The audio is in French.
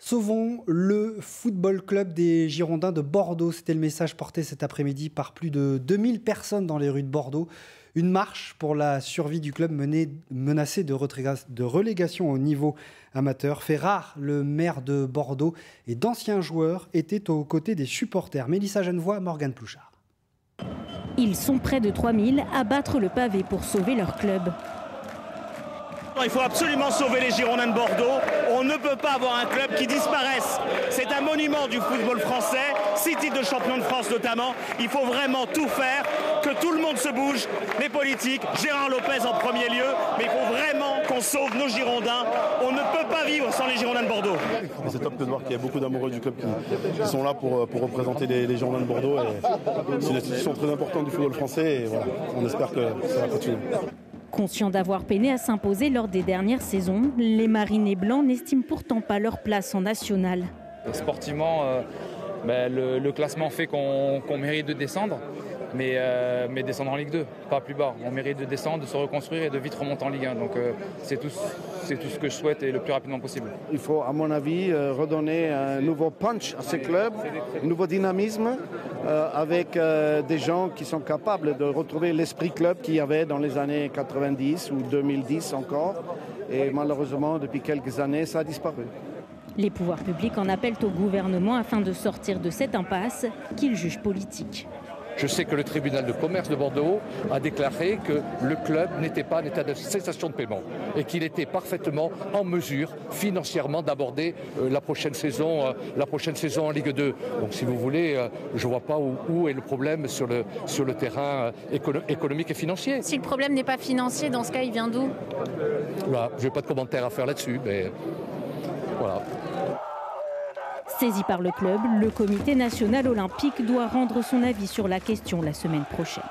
Sauvons le football club des Girondins de Bordeaux. C'était le message porté cet après-midi par plus de 2000 personnes dans les rues de Bordeaux. Une marche pour la survie du club menacé de relégation au niveau amateur. Fait rare, le maire de Bordeaux et d'anciens joueurs étaient aux côtés des supporters. Mélissa Genevoix, Morgane Plouchard. Ils sont près de 3000 à battre le pavé pour sauver leur club. Il faut absolument sauver les Girondins de Bordeaux. On ne peut pas avoir un club qui disparaisse. C'est un monument du football français, 6 titres de champion de France notamment. Il faut vraiment tout faire, que tout le monde se bouge, les politiques, Gérard Lopez en premier lieu, mais il faut vraiment qu'on sauve nos Girondins. On ne peut pas vivre sans les Girondins de Bordeaux. C'est top que de voir qu'il y a beaucoup d'amoureux du club qui sont là pour représenter les Girondins de Bordeaux. C'est une institution très importante du football français et voilà, on espère que ça va continuer. Conscients d'avoir peiné à s'imposer lors des dernières saisons, les Marinés blancs n'estiment pourtant pas leur place en national. Sportivement, le classement fait qu'on mérite de descendre, mais descendre en Ligue 2, pas plus bas. On mérite de descendre, de se reconstruire et de vite remonter en Ligue 1. Donc c'est tout ce que je souhaite et le plus rapidement possible. Il faut, à mon avis, redonner un nouveau punch à ce club, un nouveau dynamisme, avec des gens qui sont capables de retrouver l'esprit club qu'il y avait dans les années 90 ou 2010 encore. Et malheureusement, depuis quelques années, ça a disparu. Les pouvoirs publics en appellent au gouvernement afin de sortir de cette impasse qu'ils jugent politique. Je sais que le tribunal de commerce de Bordeaux a déclaré que le club n'était pas en état de cessation de paiement et qu'il était parfaitement en mesure financièrement d'aborder la prochaine saison en Ligue 2. Donc si vous voulez, je ne vois pas où est le problème sur le terrain économique et financier. Si le problème n'est pas financier, dans ce cas, il vient d'où? Voilà, je n'ai pas de commentaire à faire là-dessus, mais voilà. Saisi par le club, le comité national olympique doit rendre son avis sur la question la semaine prochaine.